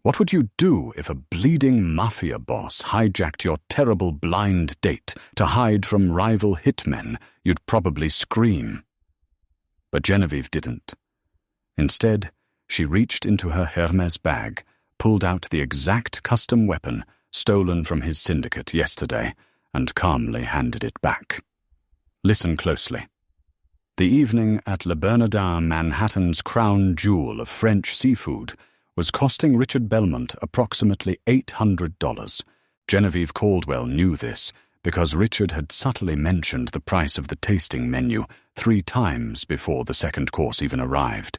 What would you do if a bleeding mafia boss hijacked your terrible blind date to hide from rival hitmen? You'd probably scream. But Genevieve didn't. Instead, she reached into her Hermes bag, pulled out the exact custom weapon stolen from his syndicate yesterday, and calmly handed it back. Listen closely. The evening at Le Bernardin, Manhattan's crown jewel of French seafood, was costing Richard Belmont approximately $800. Genevieve Caldwell knew this because Richard had subtly mentioned the price of the tasting menu 3 times before the second course even arrived.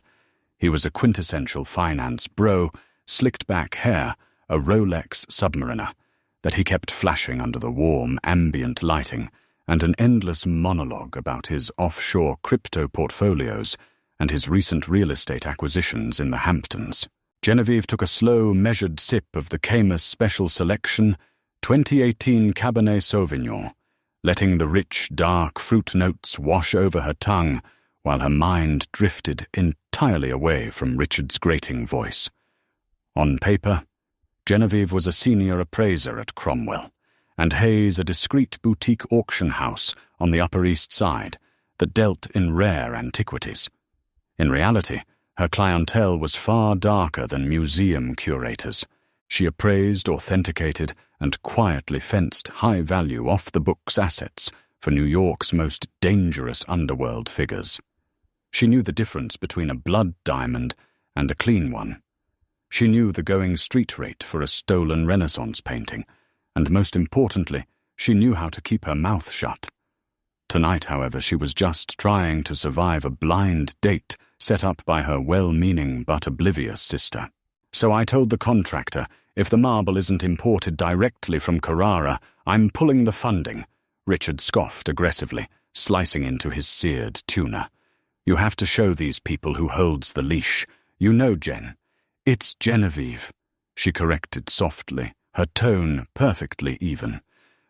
He was a quintessential finance bro, slicked-back hair, a Rolex submariner that he kept flashing under the warm, ambient lighting, and an endless monologue about his offshore crypto portfolios and his recent real estate acquisitions in the Hamptons. Genevieve took a slow, measured sip of the Camus Special Selection 2018 Cabernet Sauvignon, letting the rich, dark fruit notes wash over her tongue while her mind drifted entirely away from Richard's grating voice. On paper, Genevieve was a senior appraiser at Cromwell, and Hayes a discreet boutique auction house on the Upper East Side that dealt in rare antiquities. In reality, her clientele was far darker than museum curators. She appraised, authenticated, and quietly fenced high-value off-the-books assets for New York's most dangerous underworld figures. She knew the difference between a blood diamond and a clean one. She knew the going street rate for a stolen Renaissance painting, and most importantly, she knew how to keep her mouth shut. Tonight, however, she was just trying to survive a blind date set up by her well-meaning but oblivious sister. So I told the contractor, if the marble isn't imported directly from Carrara, I'm pulling the funding. Richard scoffed aggressively, slicing into his seared tuna. You have to show these people who holds the leash. You know, Jen. It's Genevieve, she corrected softly, her tone perfectly even.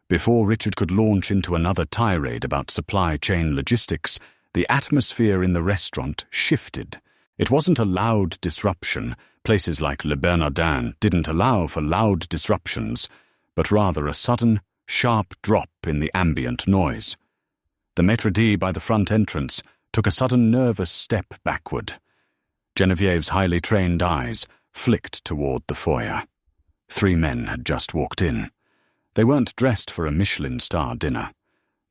Before Richard could launch into another tirade about supply chain logistics, the atmosphere in the restaurant shifted. It wasn't a loud disruption. Places like Le Bernardin didn't allow for loud disruptions, but rather a sudden, sharp drop in the ambient noise. The maitre d' by the front entrance took a sudden nervous step backward. Genevieve's highly trained eyes flicked toward the foyer. 3 men had just walked in. They weren't dressed for a Michelin star dinner.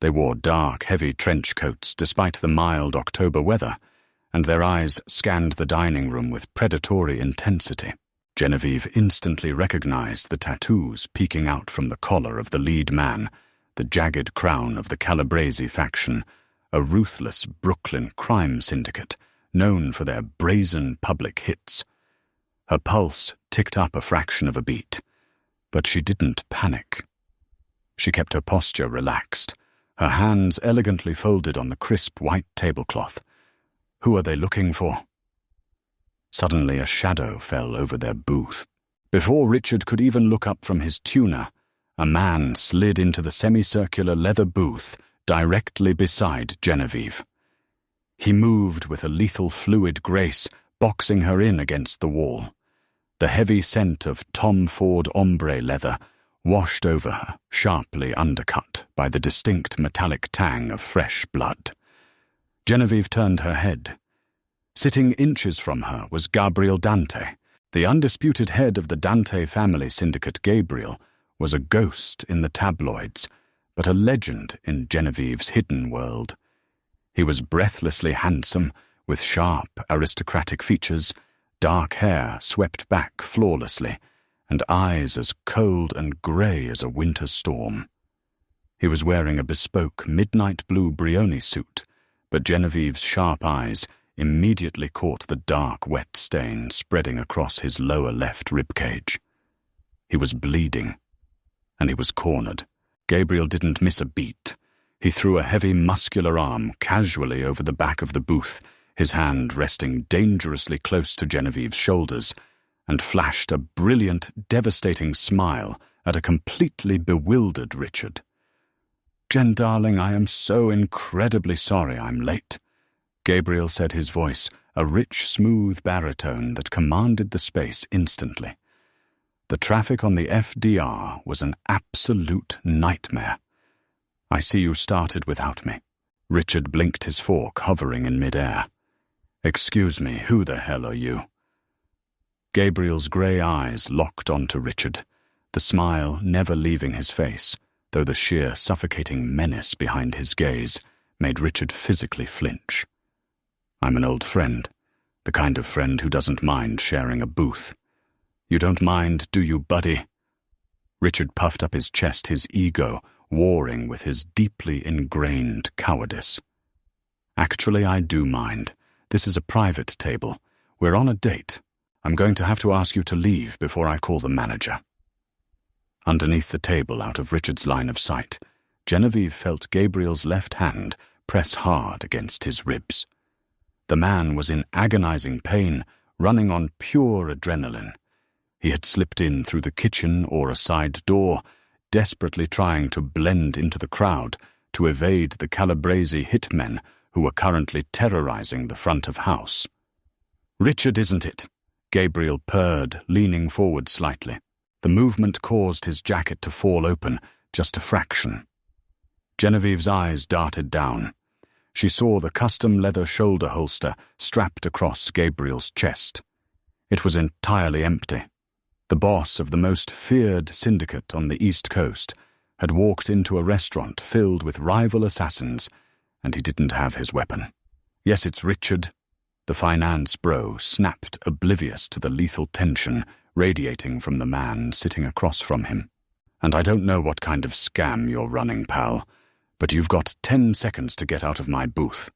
They wore dark, heavy trench coats despite the mild October weather, and their eyes scanned the dining room with predatory intensity. Genevieve instantly recognized the tattoos peeking out from the collar of the lead man, the jagged crown of the Calabrese faction, a ruthless Brooklyn crime syndicate known for their brazen public hits. Her pulse ticked up a fraction of a beat, but she didn't panic. She kept her posture relaxed, her hands elegantly folded on the crisp white tablecloth. Who are they looking for? Suddenly a shadow fell over their booth. Before Richard could even look up from his tuna, a man slid into the semicircular leather booth directly beside Genevieve. He moved with a lethal fluid grace, boxing her in against the wall. The heavy scent of Tom Ford ombre leather washed over her, sharply undercut by the distinct metallic tang of fresh blood. Genevieve turned her head. Sitting inches from her was Gabriel Dante. The undisputed head of the Dante family syndicate. Gabriel was a ghost in the tabloids, but a legend in Genevieve's hidden world. He was breathlessly handsome, with sharp, aristocratic features, dark hair swept back flawlessly, and eyes as cold and grey as a winter storm. He was wearing a bespoke midnight blue Brioni suit, but Genevieve's sharp eyes immediately caught the dark, wet stain spreading across his lower left ribcage. He was bleeding, and he was cornered. Gabriel didn't miss a beat. He threw a heavy, muscular arm casually over the back of the booth, his hand resting dangerously close to Genevieve's shoulders, and flashed a brilliant, devastating smile at a completely bewildered Richard. "Jen, darling, I am so incredibly sorry I'm late," Gabriel said, his voice a rich, smooth baritone that commanded the space instantly. The traffic on the FDR was an absolute nightmare. I see you started without me. Richard blinked his fork, hovering in midair. Excuse me, who the hell are you? Gabriel's grey eyes locked onto Richard, the smile never leaving his face, though the sheer suffocating menace behind his gaze made Richard physically flinch. I'm an old friend, the kind of friend who doesn't mind sharing a booth. You don't mind, do you, buddy? Richard puffed up his chest, his ego warring with his deeply ingrained cowardice. Actually, I do mind. This is a private table. We're on a date. I'm going to have to ask you to leave before I call the manager. Underneath the table, out of Richard's line of sight, Genevieve felt Gabriel's left hand press hard against his ribs. The man was in agonizing pain, running on pure adrenaline. He had slipped in through the kitchen or a side door, desperately trying to blend into the crowd to evade the Calabrese hitmen who were currently terrorizing the front of house. Richard, isn't it? Gabriel purred, leaning forward slightly. The movement caused his jacket to fall open, just a fraction. Genevieve's eyes darted down. She saw the custom leather shoulder holster strapped across Gabriel's chest. It was entirely empty. The boss of the most feared syndicate on the East Coast had walked into a restaurant filled with rival assassins, and he didn't have his weapon. Yes, it's Richard. The finance bro snapped, oblivious to the lethal tension radiating from the man sitting across from him. And I don't know what kind of scam you're running, pal, but you've got 10 seconds to get out of my booth.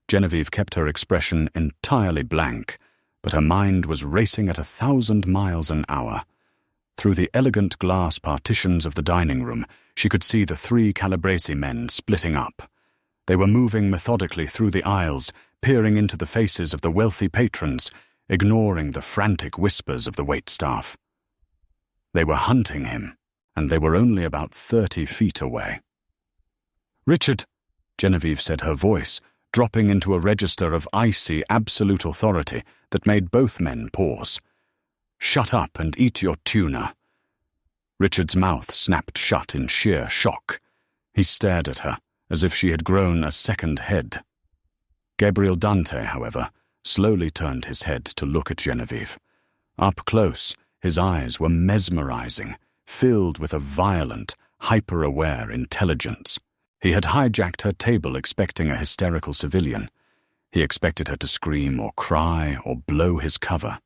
Genevieve kept her expression entirely blank, but her mind was racing at 1,000 miles an hour. Through the elegant glass partitions of the dining room, she could see the 3 Calabrese men splitting up. They were moving methodically through the aisles, peering into the faces of the wealthy patrons, ignoring the frantic whispers of the waitstaff. They were hunting him, and they were only about 30 feet away. "Richard," Genevieve said, her voice dropping into a register of icy, absolute authority that made both men pause. "Shut up and eat your tuna." Richard's mouth snapped shut in sheer shock. He stared at her, as if she had grown a second head. Gabriel Dante, however, slowly turned his head to look at Genevieve. Up close, his eyes were mesmerizing, filled with a violent, hyper-aware intelligence. He had hijacked her table expecting a hysterical civilian. He expected her to scream or cry or blow his cover.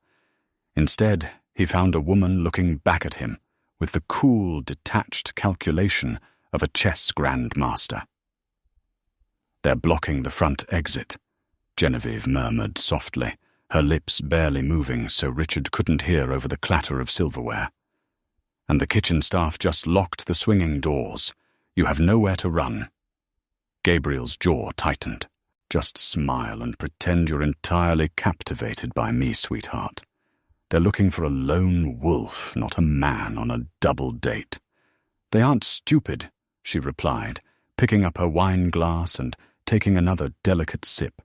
Instead, he found a woman looking back at him with the cool, detached calculation of a chess grandmaster. "They're blocking the front exit," Genevieve murmured softly, her lips barely moving so Richard couldn't hear over the clatter of silverware. "And the kitchen staff just locked the swinging doors. You have nowhere to run." Gabriel's jaw tightened. "Just smile and pretend you're entirely captivated by me, sweetheart. They're looking for a lone wolf, not a man on a double date." "They aren't stupid," she replied, picking up her wine glass and taking another delicate sip.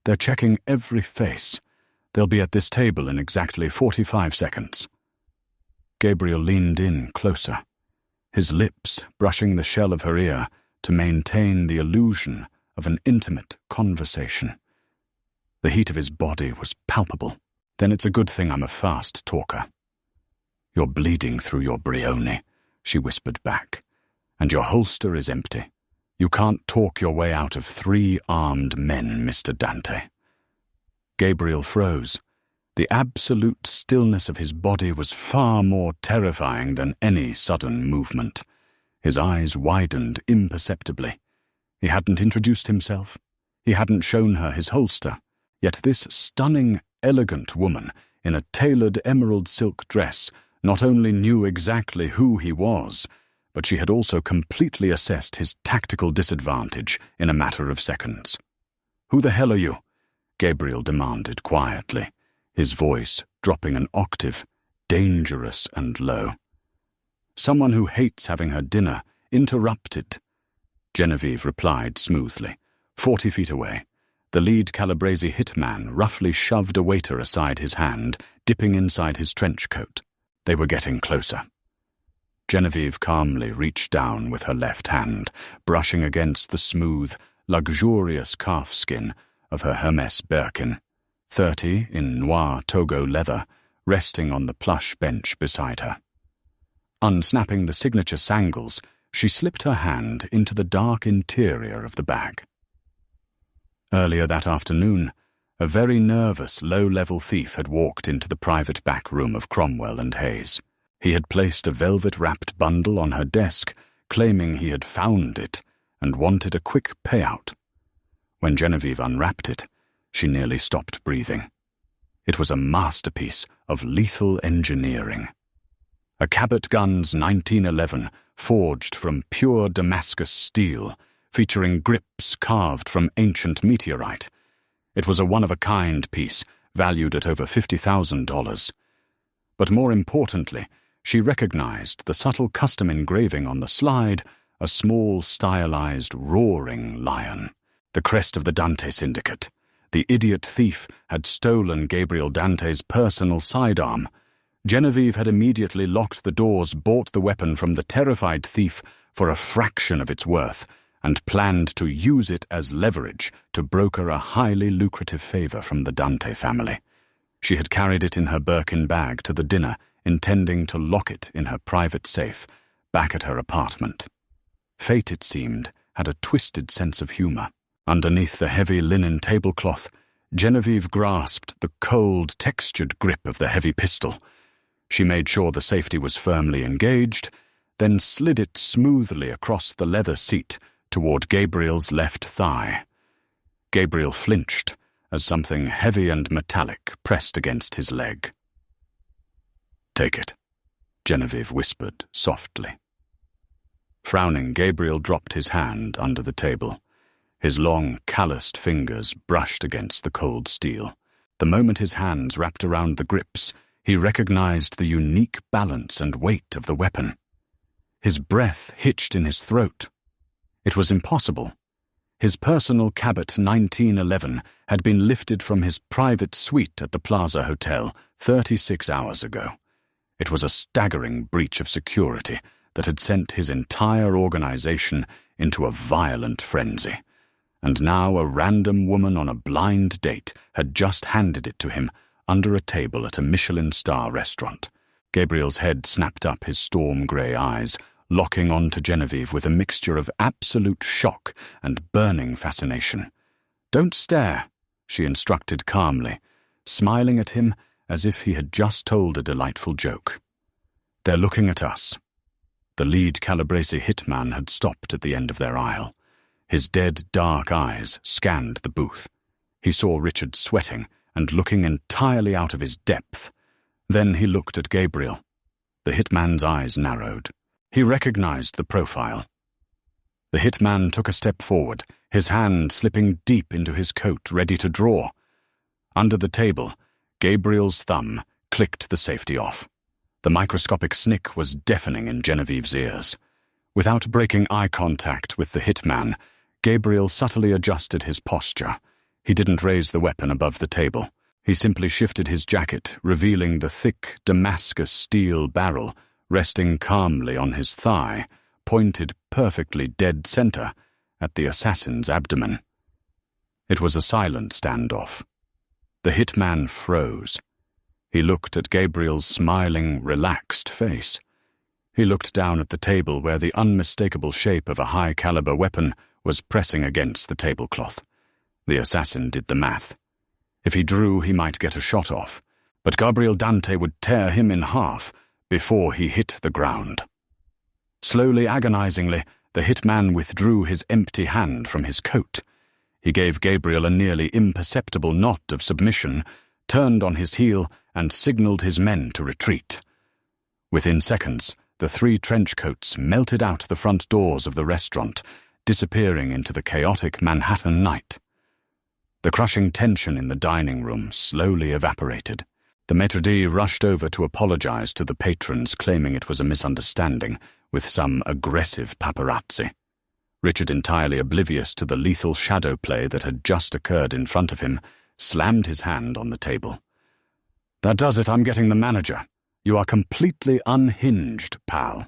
"They're checking every face. They'll be at this table in exactly 45 seconds. Gabriel leaned in closer, his lips brushing the shell of her ear to maintain the illusion of an intimate conversation. The heat of his body was palpable. "Then it's a good thing I'm a fast talker." "You're bleeding through your brioni," she whispered back, "and your holster is empty. You can't talk your way out of 3 armed men, Mr. Dante." Gabriel froze. The absolute stillness of his body was far more terrifying than any sudden movement. His eyes widened imperceptibly. He hadn't introduced himself. He hadn't shown her his holster. Yet this stunning, elegant woman in a tailored emerald silk dress not only knew exactly who he was, but she had also completely assessed his tactical disadvantage in a matter of seconds. "Who the hell are you?" Gabriel demanded quietly, his voice dropping an octave, dangerous and low. "Someone who hates having her dinner interrupted," Genevieve replied smoothly. 40 feet away, the lead Calabrese hitman roughly shoved a waiter aside his hand, dipping inside his trench coat. They were getting closer. Genevieve calmly reached down with her left hand, brushing against the smooth, luxurious calfskin of her Hermes Birkin, 30 in noir Togo leather, resting on the plush bench beside her. Unsnapping the signature sangles, she slipped her hand into the dark interior of the bag. Earlier that afternoon, a very nervous, low-level thief had walked into the private back room of Cromwell and Hayes. He had placed a velvet-wrapped bundle on her desk, claiming he had found it and wanted a quick payout. When Genevieve unwrapped it, she nearly stopped breathing. It was a masterpiece of lethal engineering. A Cabot Guns 1911, forged from pure Damascus steel, featuring grips carved from ancient meteorite. It was a one-of-a-kind piece, valued at over $50,000. But more importantly, she recognized the subtle custom engraving on the slide, a small, stylized, roaring lion, the crest of the Dante Syndicate. The idiot thief had stolen Gabriel Dante's personal sidearm. Genevieve had immediately locked the doors, bought the weapon from the terrified thief for a fraction of its worth, and planned to use it as leverage to broker a highly lucrative favor from the Dante family. She had carried it in her Birkin bag to the dinner, intending to lock it in her private safe, back at her apartment. Fate, it seemed, had a twisted sense of humor. Underneath the heavy linen tablecloth, Genevieve grasped the cold, textured grip of the heavy pistol. She made sure the safety was firmly engaged, then slid it smoothly across the leather seat toward Gabriel's left thigh. Gabriel flinched as something heavy and metallic pressed against his leg. "Take it," Genevieve whispered softly. Frowning, Gabriel dropped his hand under the table. His long, calloused fingers brushed against the cold steel. The moment his hands wrapped around the grips, he recognized the unique balance and weight of the weapon. His breath hitched in his throat. It was impossible. His personal Cabot 1911 had been lifted from his private suite at the Plaza Hotel 36 hours ago. It was a staggering breach of security that had sent his entire organization into a violent frenzy. And now a random woman on a blind date had just handed it to him under a table at a Michelin-star restaurant. Gabriel's head snapped up, his storm-grey eyes locking on to Genevieve with a mixture of absolute shock and burning fascination. "Don't stare," she instructed calmly, smiling at him as if he had just told a delightful joke. "They're looking at us." The lead Calabrese hitman had stopped at the end of their aisle. His dead, dark eyes scanned the booth. He saw Richard sweating and looking entirely out of his depth. Then he looked at Gabriel. The hitman's eyes narrowed. He recognized the profile. The hitman took a step forward, his hand slipping deep into his coat, ready to draw. Under the table, Gabriel's thumb clicked the safety off. The microscopic snick was deafening in Genevieve's ears. Without breaking eye contact with the hitman, Gabriel subtly adjusted his posture. He didn't raise the weapon above the table. He simply shifted his jacket, revealing the thick Damascus steel barrel resting calmly on his thigh, pointed perfectly dead center at the assassin's abdomen. It was a silent standoff. The hitman froze. He looked at Gabriel's smiling, relaxed face. He looked down at the table where the unmistakable shape of a high-caliber weapon was pressing against the tablecloth. The assassin did the math. If he drew, he might get a shot off, but Gabriel Dante would tear him in half before he hit the ground. Slowly, agonizingly, the hitman withdrew his empty hand from his coat. He gave Gabriel a nearly imperceptible nod of submission, turned on his heel, and signaled his men to retreat. Within seconds, the three trench coats melted out the front doors of the restaurant, disappearing into the chaotic Manhattan night. The crushing tension in the dining room slowly evaporated. The maître d' rushed over to apologize to the patrons, claiming it was a misunderstanding with some aggressive paparazzi. Richard, entirely oblivious to the lethal shadow play that had just occurred in front of him, slammed his hand on the table. "That does it, I'm getting the manager. You are completely unhinged, pal."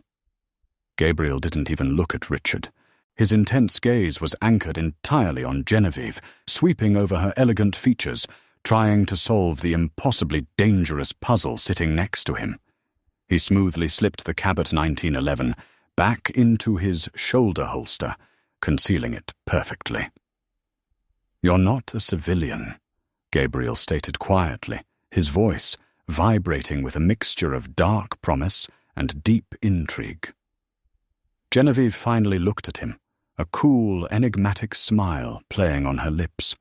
Gabriel didn't even look at Richard. His intense gaze was anchored entirely on Genevieve, sweeping over her elegant features, trying to solve the impossibly dangerous puzzle sitting next to him. He smoothly slipped the Cabot 1911 back into his shoulder holster, concealing it perfectly. "You're not a civilian," Gabriel stated quietly, his voice vibrating with a mixture of dark promise and deep intrigue. Genevieve finally looked at him, a cool, enigmatic smile playing on her lips.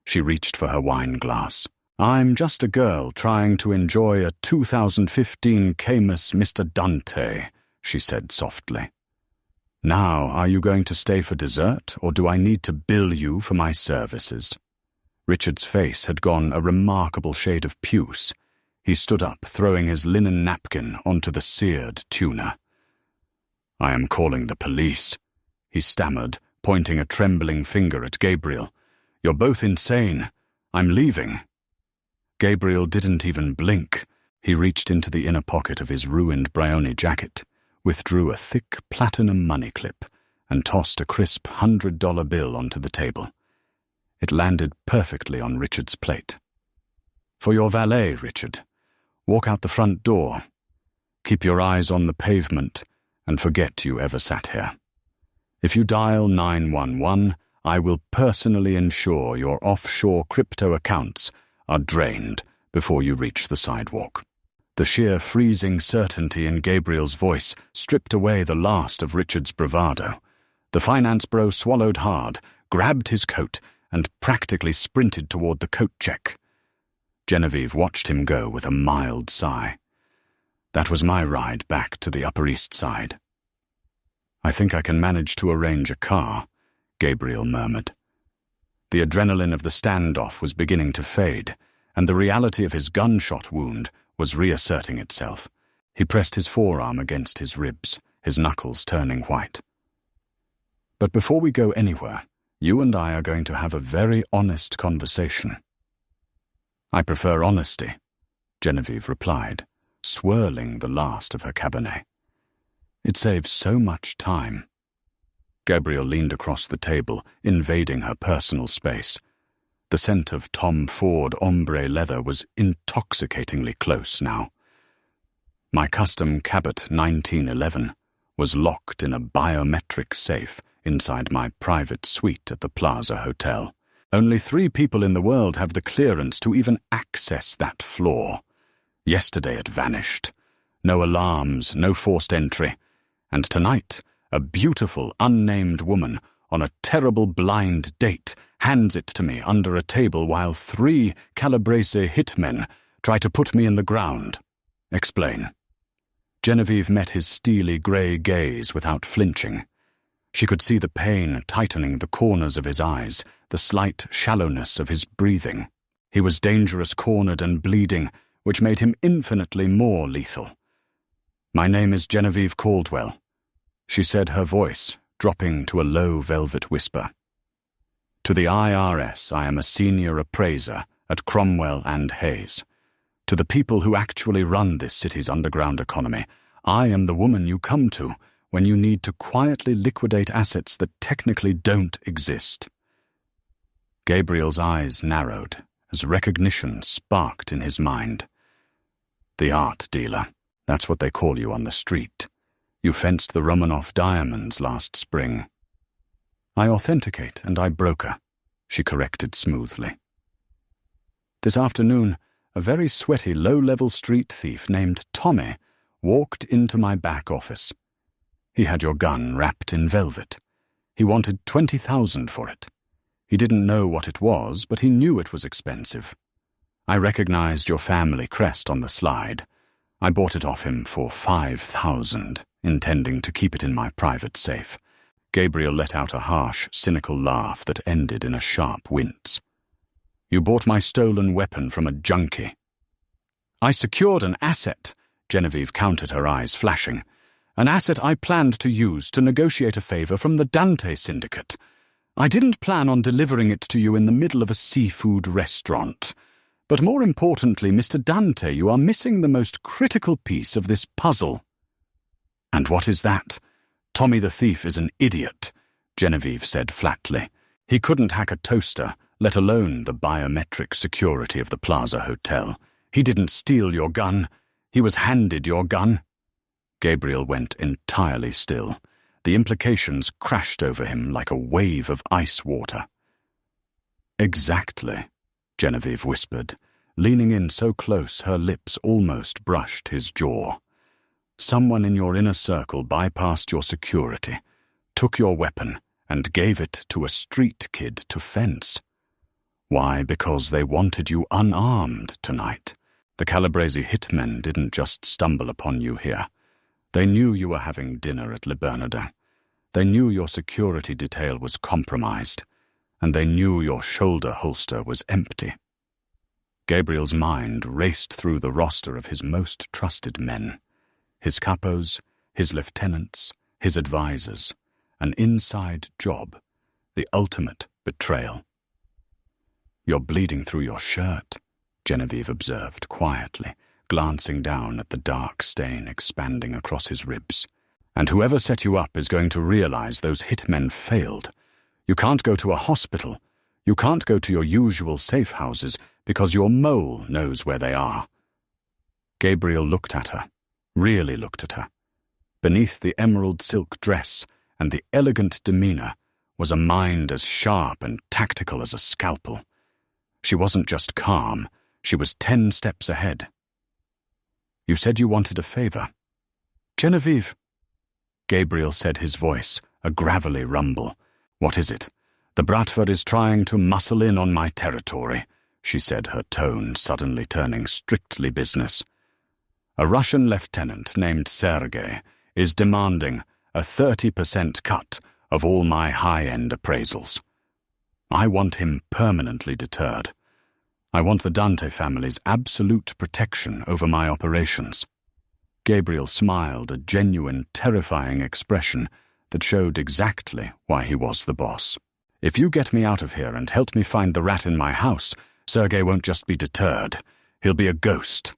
She reached for her wine glass. "I'm just a girl trying to enjoy a 2015 Camus Mr. Dante," she said softly. "Now, are you going to stay for dessert, or do I need to bill you for my services?" Richard's face had gone a remarkable shade of puce. He stood up, throwing his linen napkin onto the seared tuna. "I am calling the police," he stammered, pointing a trembling finger at Gabriel. "You're both insane. I'm leaving." Gabriel didn't even blink. He reached into the inner pocket of his ruined Brioni jacket, withdrew a thick platinum money clip, and tossed a crisp $100 bill onto the table. It landed perfectly on Richard's plate. "For your valet, Richard. Walk out the front door. Keep your eyes on the pavement and forget you ever sat here. If you dial 911, I will personally ensure your offshore crypto accounts are drained before you reach the sidewalk." The sheer freezing certainty in Gabriel's voice stripped away the last of Richard's bravado. The finance bro swallowed hard, grabbed his coat, and practically sprinted toward the coat check. Genevieve watched him go with a mild sigh. That was my ride back to the Upper East Side. "I think I can manage to arrange a car," Gabriel murmured. The adrenaline of the standoff was beginning to fade, and the reality of his gunshot wound was reasserting itself. He pressed his forearm against his ribs, his knuckles turning white. "But before we go anywhere, you and I are going to have a very honest conversation." "I prefer honesty," Genevieve replied, swirling the last of her Cabernet. "It saves so much time." Gabriel leaned across the table, invading her personal space. The scent of Tom Ford ombre leather was intoxicatingly close now. My custom Cabot 1911 was locked in a biometric safe inside my private suite at the Plaza Hotel. Only 3 people in the world have the clearance to even access that floor. Yesterday it vanished. No alarms, no forced entry. And tonight, a beautiful, unnamed woman on a terrible blind date hands it to me under a table while 3 Calabrese hitmen try to put me in the ground. Explain. Genevieve met his steely grey gaze without flinching. She could see the pain tightening the corners of his eyes, the slight shallowness of his breathing. He was dangerous, cornered and bleeding, which made him infinitely more lethal. "My name is Genevieve Caldwell," she said, her voice dropping to a low velvet whisper. "To the IRS, I am a senior appraiser at Cromwell and Hayes. To the people who actually run this city's underground economy, I am the woman you come to when you need to quietly liquidate assets that technically don't exist." Gabriel's eyes narrowed as recognition sparked in his mind. "The art dealer, that's what they call you on the street. You fenced the Romanov diamonds last spring." "I authenticate and I broker," she corrected smoothly. "This afternoon, a very sweaty low-level street thief named Tommy walked into my back office. He had your gun wrapped in velvet. He wanted $20,000 for it. He didn't know what it was, but he knew it was expensive. I recognized your family crest on the slide. I bought it off him for $5,000, intending to keep it in my private safe." Gabriel let out a harsh, cynical laugh that ended in a sharp wince. "You bought my stolen weapon from a junkie." "I secured an asset," Genevieve countered, her eyes flashing. "An asset I planned to use to negotiate a favor from the Dante Syndicate. I didn't plan on delivering it to you in the middle of a seafood restaurant. But more importantly, Mr. Dante, you are missing the most critical piece of this puzzle." "And what is that?" "Tommy the thief is an idiot," Genevieve said flatly. "He couldn't hack a toaster, let alone the biometric security of the Plaza Hotel. He didn't steal your gun. He was handed your gun." Gabriel went entirely still. The implications crashed over him like a wave of ice water. "Exactly," Genevieve whispered, leaning in so close her lips almost brushed his jaw. "Someone in your inner circle bypassed your security, took your weapon, and gave it to a street kid to fence. Why? Because they wanted you unarmed tonight. The Calabrese hitmen didn't just stumble upon you here. They knew you were having dinner at Le Bernardin. They knew your security detail was compromised, and they knew your shoulder holster was empty." Gabriel's mind raced through the roster of his most trusted men. His capos, his lieutenants, his advisors. An inside job, the ultimate betrayal. "You're bleeding through your shirt," Genevieve observed quietly, glancing down at the dark stain expanding across his ribs. "And whoever set you up is going to realize those hitmen failed. You can't go to a hospital. You can't go to your usual safe houses because your mole knows where they are." Gabriel looked at her, really looked at her. Beneath the emerald silk dress and the elegant demeanor was a mind as sharp and tactical as a scalpel. She wasn't just calm, she was 10 steps ahead. "You said you wanted a favor." "Genevieve," Gabriel said, his voice a gravelly rumble. "What is it?" "The Bratva is trying to muscle in on my territory," she said, her tone suddenly turning strictly business. "A Russian lieutenant named Sergei is demanding a 30% cut of all my high-end appraisals. I want him permanently deterred. I want the Dante family's absolute protection over my operations." Gabriel smiled, a genuine, terrifying expression that showed exactly why he was the boss. "If you get me out of here and help me find the rat in my house, Sergei won't just be deterred. He'll be a ghost."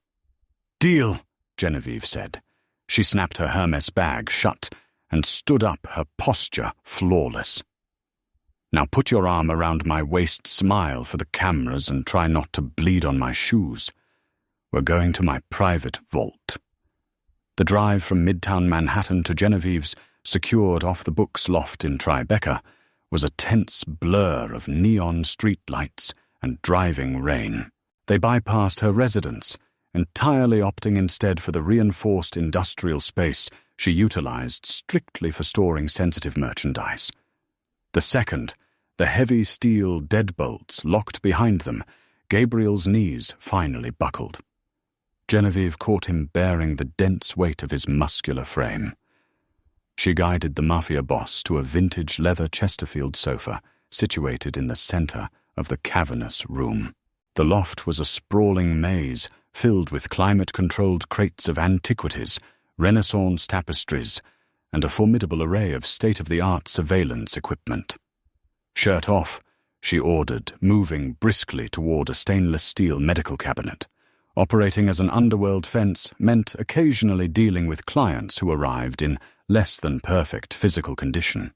"Deal," Genevieve said. She snapped her Hermes bag shut and stood up, her posture flawless. "Now put your arm around my waist, smile for the cameras, and try not to bleed on my shoes. We're going to my private vault." The drive from Midtown Manhattan to Genevieve's secured off-the-books loft in Tribeca was a tense blur of neon streetlights and driving rain. They bypassed her residence, entirely opting instead for the reinforced industrial space she utilized strictly for storing sensitive merchandise. The second, the heavy steel deadbolts locked behind them, Gabriel's knees finally buckled. Genevieve caught him bearing the dense weight of his muscular frame. She guided the Mafia boss to a vintage leather Chesterfield sofa situated in the center of the cavernous room. The loft was a sprawling maze filled with climate-controlled crates of antiquities, Renaissance tapestries, and a formidable array of state-of-the-art surveillance equipment. "Shirt off," she ordered, moving briskly toward a stainless steel medical cabinet. Operating as an underworld fence meant occasionally dealing with clients who arrived in less than perfect physical condition.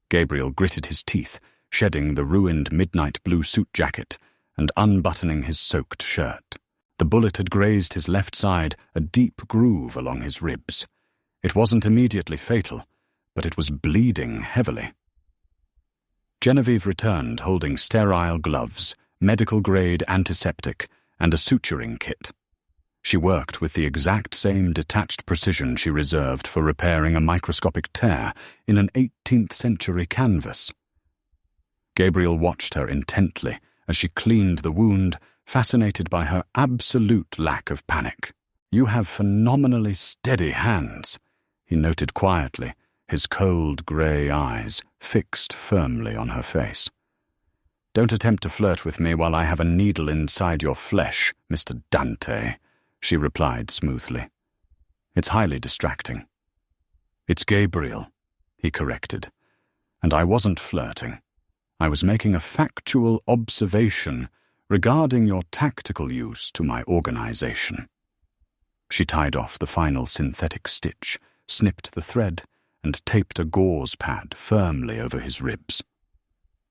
Gabriel gritted his teeth, shedding the ruined midnight blue suit jacket and unbuttoning his soaked shirt. The bullet had grazed his left side, a deep groove along his ribs. It wasn't immediately fatal, but it was bleeding heavily. Genevieve returned holding sterile gloves, medical-grade antiseptic, and a suturing kit. She worked with the exact same detached precision she reserved for repairing a microscopic tear in an 18th-century canvas. Gabriel watched her intently as she cleaned the wound, fascinated by her absolute lack of panic. "You have phenomenally steady hands," he noted quietly, his cold grey eyes fixed firmly on her face. "Don't attempt to flirt with me while I have a needle inside your flesh, Mr. Dante," she replied smoothly. "It's highly distracting." "It's Gabriel," he corrected. "And I wasn't flirting. I was making a factual observation regarding your tactical use to my organization." She tied off the final synthetic stitch, snipped the thread, and taped a gauze pad firmly over his ribs.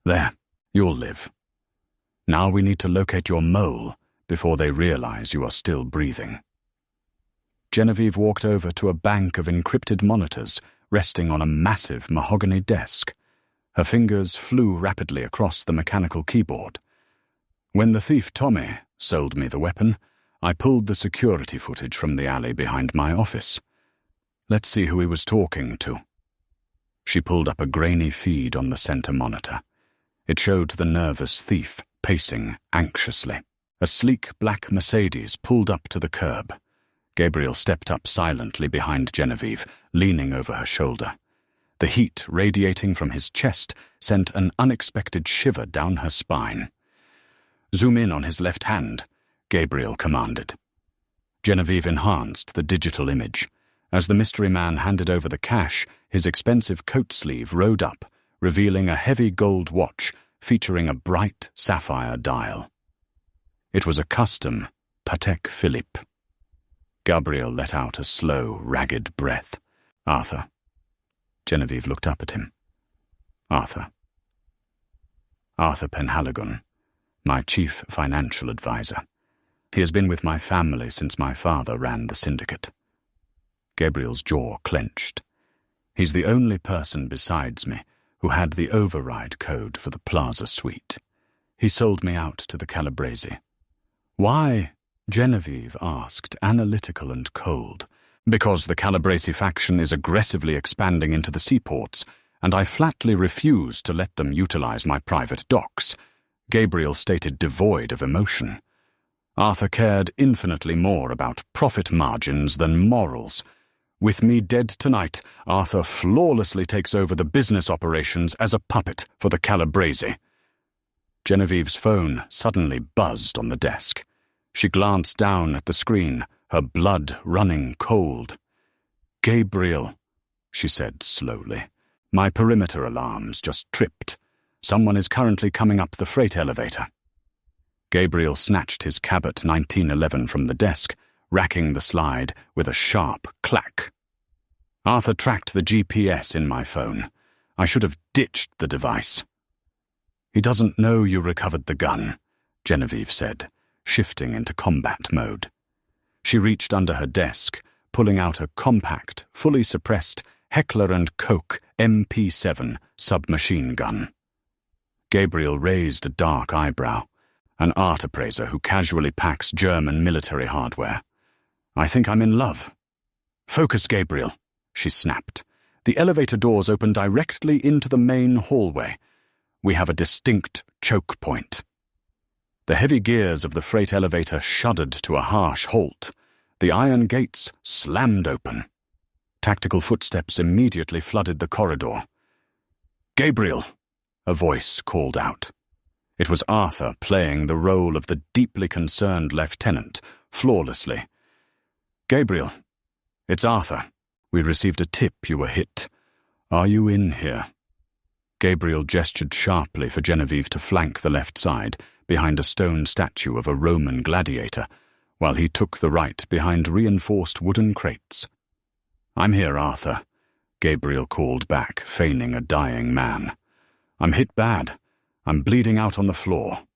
"There, you'll live. Now we need to locate your mole before they realize you are still breathing." Genevieve walked over to a bank of encrypted monitors resting on a massive mahogany desk. Her fingers flew rapidly across the mechanical keyboard. "When the thief Tommy sold me the weapon, I pulled the security footage from the alley behind my office. Let's see who he was talking to." She pulled up a grainy feed on the center monitor. It showed the nervous thief pacing anxiously. A sleek black Mercedes pulled up to the curb. Gabriel stepped up silently behind Genevieve, leaning over her shoulder. The heat radiating from his chest sent an unexpected shiver down her spine. "Zoom in on his left hand," Gabriel commanded. Genevieve enhanced the digital image. As the mystery man handed over the cash, his expensive coat sleeve rode up, revealing a heavy gold watch featuring a bright sapphire dial. It was a custom Patek Philippe. Gabriel let out a slow, ragged breath. "Arthur." Genevieve looked up at him. "Arthur. Arthur Penhaligon, my chief financial advisor. He has been with my family since my father ran the syndicate." Gabriel's jaw clenched. "He's the only person besides me who had the override code for the Plaza Suite. He sold me out to the Calabrese." "Why?" Genevieve asked, analytical and cold. "Because the Calabrese faction is aggressively expanding into the seaports, and I flatly refuse to let them utilize my private docks," Gabriel stated, devoid of emotion. Arthur cared infinitely more about profit margins than morals. "With me dead tonight, Arthur flawlessly takes over the business operations as a puppet for the Calabrese." Genevieve's phone suddenly buzzed on the desk. She glanced down at the screen, her blood running cold. "Gabriel," she said slowly, "my perimeter alarms just tripped. Someone is currently coming up the freight elevator." Gabriel snatched his Cabot 1911 from the desk, racking the slide with a sharp clack. "Arthur tracked the GPS in my phone. I should have ditched the device." "He doesn't know you recovered the gun," Genevieve said, shifting into combat mode. She reached under her desk, pulling out a compact, fully suppressed Heckler & Koch MP7 submachine gun. Gabriel raised a dark eyebrow, an art appraiser who casually packs German military hardware. "I think I'm in love." "Focus, Gabriel," she snapped. "The elevator doors open directly into the main hallway. We have a distinct choke point." The heavy gears of the freight elevator shuddered to a harsh halt. The iron gates slammed open. Tactical footsteps immediately flooded the corridor. "Gabriel," a voice called out. It was Arthur playing the role of the deeply concerned lieutenant, flawlessly. "Gabriel, it's Arthur. We received a tip you were hit. Are you in here?" Gabriel gestured sharply for Genevieve to flank the left side, behind a stone statue of a Roman gladiator, while he took the right behind reinforced wooden crates. "I'm here, Arthur," Gabriel called back, feigning a dying man. "I'm hit bad. I'm bleeding out on the floor."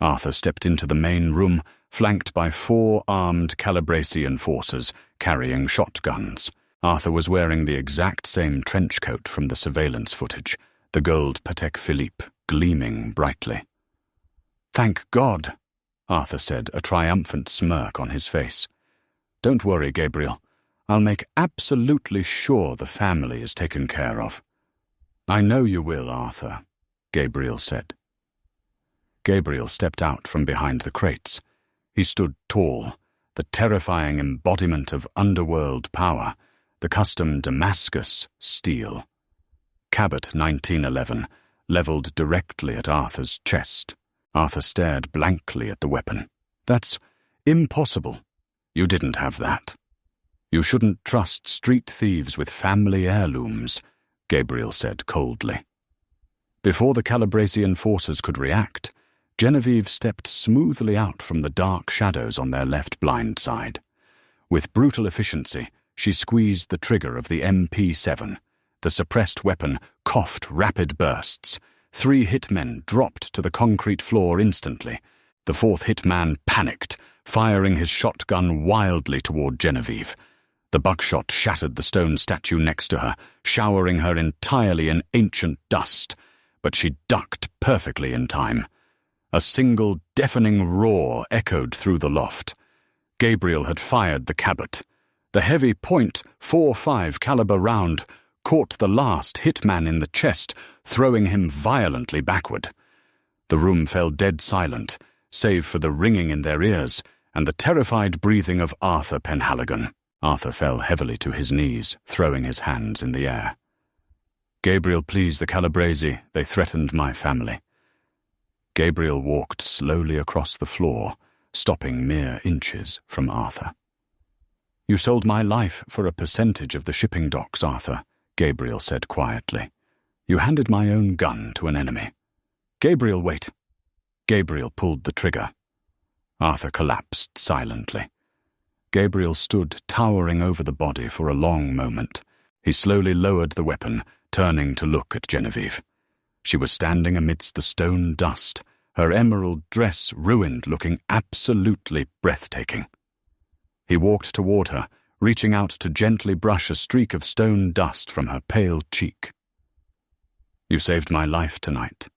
Arthur stepped into the main room, flanked by 4 armed Calabrese enforcers carrying shotguns. Arthur was wearing the exact same trench coat from the surveillance footage, the gold Patek Philippe gleaming brightly. "Thank God," Arthur said, a triumphant smirk on his face. "Don't worry, Gabriel. I'll make absolutely sure the family is taken care of." "I know you will, Arthur," Gabriel said. Gabriel stepped out from behind the crates. He stood tall, the terrifying embodiment of underworld power, the custom Damascus steel. Cabot 1911 leveled directly at Arthur's chest. Arthur stared blankly at the weapon. "That's impossible. You didn't have that." "You shouldn't trust street thieves with family heirlooms," Gabriel said coldly. Before the Calabrese enforcers could react, Genevieve stepped smoothly out from the dark shadows on their left blind side. With brutal efficiency, she squeezed the trigger of the MP7. The suppressed weapon coughed rapid bursts. 3 hitmen dropped to the concrete floor instantly. The 4th hitman panicked, firing his shotgun wildly toward Genevieve. The buckshot shattered the stone statue next to her, showering her entirely in ancient dust, but she ducked perfectly in time. A single deafening roar echoed through the loft. Gabriel had fired the Cabot. The heavy .45 caliber round caught the last hitman in the chest, throwing him violently backward. The room fell dead silent, save for the ringing in their ears and the terrified breathing of Arthur Penhaligon. Arthur fell heavily to his knees, throwing his hands in the air. "Gabriel, please, the Calabrese, they threatened my family." Gabriel walked slowly across the floor, stopping mere inches from Arthur. "You sold my life for a percentage of the shipping docks, Arthur," Gabriel said quietly. "You handed my own gun to an enemy." "Gabriel, wait." Gabriel pulled the trigger. Arthur collapsed silently. Gabriel stood towering over the body for a long moment. He slowly lowered the weapon, turning to look at Genevieve. She was standing amidst the stone dust, her emerald dress ruined, looking absolutely breathtaking. He walked toward her, reaching out to gently brush a streak of stone dust from her pale cheek. "You saved my life tonight,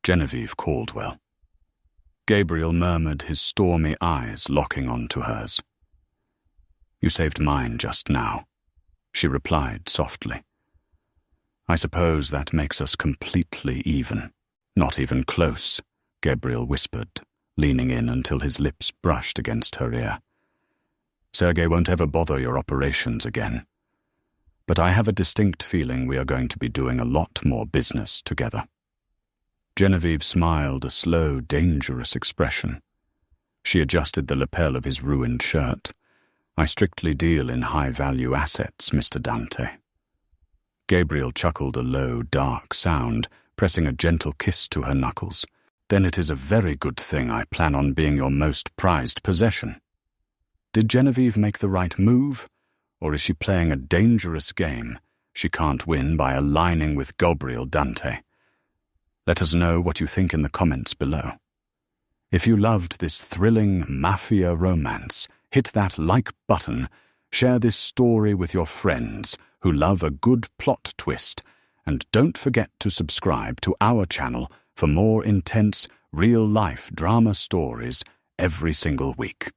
Genevieve Caldwell." Gabriel murmured, his stormy eyes locking onto hers. "You saved mine just now," she replied softly. "I suppose that makes us completely even." "Not even close," Gabriel whispered, leaning in until his lips brushed against her ear. "Sergei won't ever bother your operations again. But I have a distinct feeling we are going to be doing a lot more business together." Genevieve smiled, a slow, dangerous expression. She adjusted the lapel of his ruined shirt. "I strictly deal in high-value assets, Mr. Dante." Gabriel chuckled a low, dark sound, pressing a gentle kiss to her knuckles. "Then it is a very good thing I plan on being your most prized possession." Did Genevieve make the right move, or is she playing a dangerous game she can't win by aligning with Gabriel Dante? Let us know what you think in the comments below. If you loved this thrilling Mafia romance, hit that like button, share this story with your friends who love a good plot twist, and don't forget to subscribe to our channel for more intense, real-life drama stories every single week.